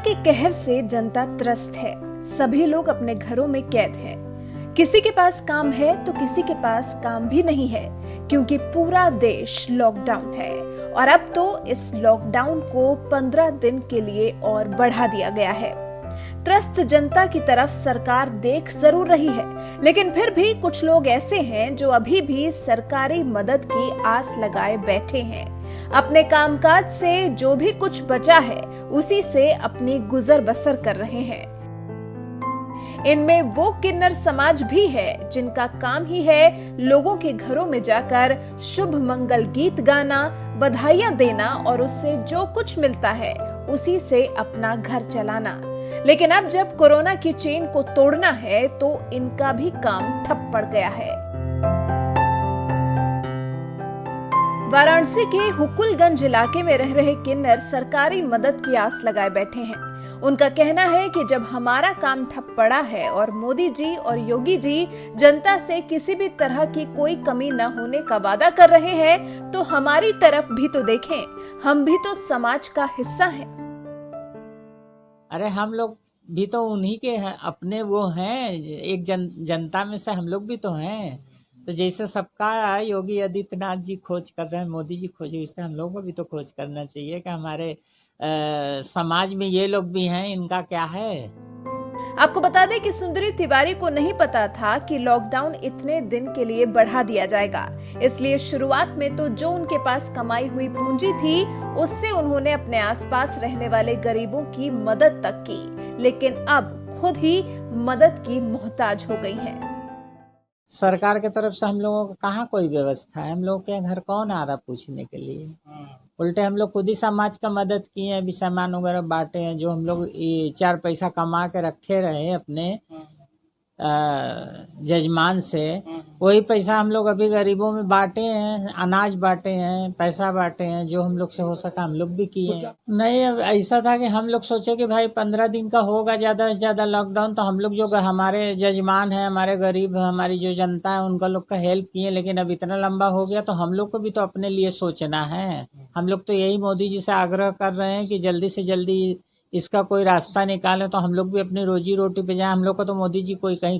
के कहर से जनता त्रस्त है। सभी लोग अपने घरों में कैद हैं। किसी के पास काम है तो किसी के पास काम भी नहीं है, क्योंकि पूरा देश लॉकडाउन है। और अब तो इस लॉकडाउन को 15 दिन के लिए और बढ़ा दिया गया है। त्रस्त जनता की तरफ सरकार देख जरूर रही है, लेकिन फिर भी कुछ लोग ऐसे हैं जो अभी भी सरकारी मदद की आस लगाए बैठे हैं। अपने कामकाज से जो भी कुछ बचा है उसी से अपनी गुजर बसर कर रहे हैं। इनमें वो किन्नर समाज भी है जिनका काम ही है लोगों के घरों में जाकर शुभ मंगल गीत गाना, बधाइयां देना और उससे जो कुछ मिलता है उसी से अपना घर चलाना। लेकिन अब जब कोरोना की चेन को तोड़ना है तो इनका भी काम ठप पड़ गया है। वाराणसी के हुकुलगंज इलाके में रह रहे किन्नर सरकारी मदद की आस लगाए बैठे हैं। उनका कहना है कि जब हमारा काम ठप पड़ा है और मोदी जी और योगी जी जनता से किसी भी तरह की कोई कमी न होने का वादा कर रहे हैं, तो हमारी तरफ भी तो देखें, हम भी तो समाज का हिस्सा हैं। अरे हम लोग भी तो उन्हीं के हैं, अपने वो हैं, एक जनता में से हम लोग भी तो हैं। तो जैसे सबका योगी आदित्यनाथ जी खोज कर रहे हैं, मोदी जी खोज, वैसे हम लोग को भी तो खोज करना चाहिए कि हमारे समाज में ये लोग भी हैं, इनका क्या है। आपको बता दें कि सुंदरी तिवारी को नहीं पता था कि लॉकडाउन इतने दिन के लिए बढ़ा दिया जाएगा। इसलिए शुरुआत में तो जो उनके पास कमाई हुई पूंजी थी उससे उन्होंने अपने आसपास रहने वाले गरीबों की मदद तक की, लेकिन अब खुद ही मदद की मोहताज हो गई हैं। सरकार की तरफ से हम लोगों का कहाँ कोई व्यवस्था है? हम लोग के घर कौन आ रहा पूछने के लिए? उल्टे हम लोग खुद ही समाज का मदद किए हैं, अभी सामान वगैरह बांटे हैं। जो हम लोग ये 4 पैसा कमा के रखे रहे अपने जजमान से, वही पैसा हम लोग अभी गरीबों में बांटे हैं, अनाज बांटे हैं, पैसा बांटे हैं। जो हम लोग से हो सका हम लोग भी किए हैं। नहीं, अब ऐसा था कि हम लोग सोचे कि भाई 15 दिन का होगा ज़्यादा से ज़्यादा लॉकडाउन, तो हम लोग जो हमारे जजमान हैं, हमारे गरीब, हमारी जो जनता है, उनका लोग का हेल्प किए। लेकिन अब इतना लंबा हो गया तो हम लोग को भी तो अपने लिए सोचना है। हम लोग तो यही मोदी जी से आग्रह कर रहे हैं कि जल्दी से जल्दी इसका कोई रास्ता निकालें, तो हम लोग भी अपनी रोजी रोटी पे जाएं। हम लोग को तो मोदी जी कोई कहीं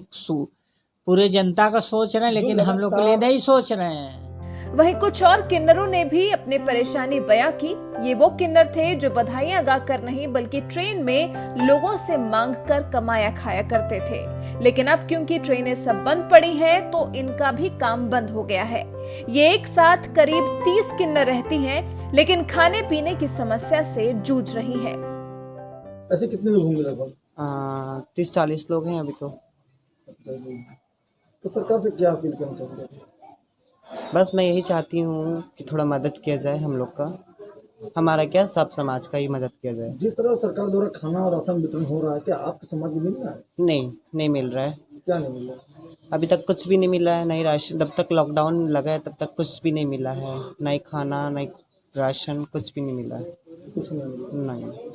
पूरे जनता का सोच रहे हैं, लेकिन हम लोग के लिए नहीं सोच रहे हैं। वहीं कुछ और किन्नरों ने भी अपनी परेशानी बयां की। ये वो किन्नर थे जो बधाइयां गाकर नहीं बल्कि ट्रेन में लोगों से मांग कर कमाया खाया करते थे। लेकिन अब क्योंकि ट्रेनें सब बंद पड़ी हैं तो इनका भी काम बंद हो गया है। ये एक साथ करीब 30 किन्नर रहती हैं, लेकिन खाने पीने की समस्या से जूझ रही है। ऐसे कितने लोग होंगे लगभग? 30-40 लोग हैं अभी तो। तो सरकार से क्या अपील करना चाहते हैं? बस मैं यही चाहती हूँ कि थोड़ा मदद किया जाए हम लोग का। हमारा क्या, सब समाज का ही मदद किया जाए। जिस तरह सरकार द्वारा खाना और राशन वितरण हो रहा है, क्या आपके समाज में मिल रहा है? नहीं मिल रहा है। क्या नहीं मिल रहा है? अभी तक कुछ भी नहीं मिला है। नहीं राशन, जब तक लॉकडाउन लगा है तब तक कुछ भी नहीं मिला है। नहीं खाना, नहीं राशन, कुछ भी नहीं मिला है। कुछ नहीं मिल रहा। नहीं।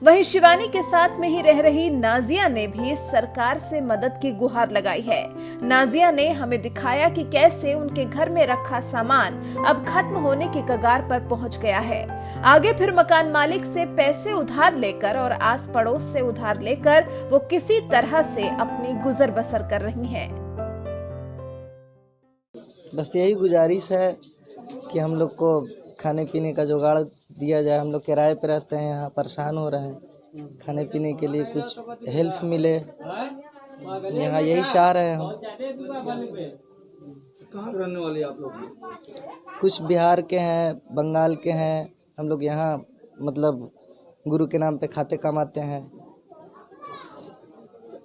वहीं शिवानी के साथ में ही रह रही नाजिया ने भी सरकार से मदद की गुहार लगाई है। नाजिया ने हमें दिखाया कि कैसे उनके घर में रखा सामान अब खत्म होने की कगार पर पहुंच गया है। आगे फिर मकान मालिक से पैसे उधार लेकर और आस पड़ोस से उधार लेकर वो किसी तरह से अपनी गुजर बसर कर रही हैं। बस यही गुजारिश है कि हम लोग को खाने पीने का जुगाड़ दिया जाए। हम लोग किराए पे रहते हैं, यहाँ परेशान हो रहे हैं। खाने पीने के लिए कुछ हेल्प मिले, यहाँ यही चाह रहे हैं हम। कहाँ के रहने वाले आप लोग? कुछ बिहार के हैं, बंगाल के हैं। हम लोग यहाँ मतलब गुरु के नाम पे खाते कमाते हैं।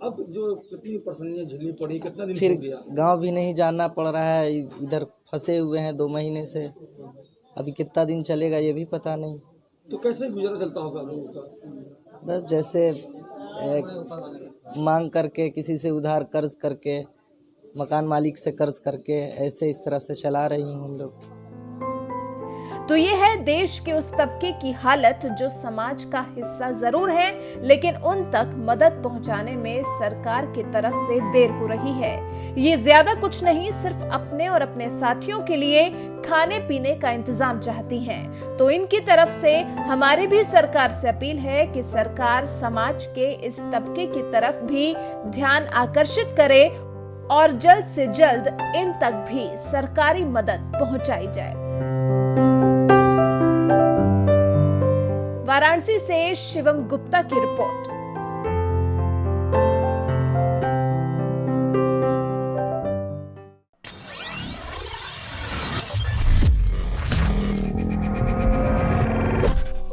अब जो कितनी परेशानियां झेलनी पड़ी, कितना दिन फिर हो गया? गांव भी नहीं जाना पड़ रहा है, इधर फंसे हुए हैं 2 महीने से। अभी कितना दिन चलेगा ये भी पता नहीं। तो कैसे गुजारा चलता होगा लोगों का? बस जैसे मांग करके, किसी से उधार कर्ज करके, मकान मालिक से कर्ज करके, ऐसे इस तरह से चला रही हूँ हम लोग। तो ये है देश के उस तबके की हालत जो समाज का हिस्सा जरूर है, लेकिन उन तक मदद पहुंचाने में सरकार की तरफ से देर हो रही है। ये ज्यादा कुछ नहीं, सिर्फ अपने और अपने साथियों के लिए खाने पीने का इंतजाम चाहती हैं। तो इनकी तरफ से हमारी भी सरकार से अपील है कि सरकार समाज के इस तबके की तरफ भी ध्यान आकर्षित करे और जल्द से जल्द इन तक भी सरकारी मदद पहुंचाई जाए। वाराणसी से शिवम गुप्ता की रिपोर्ट।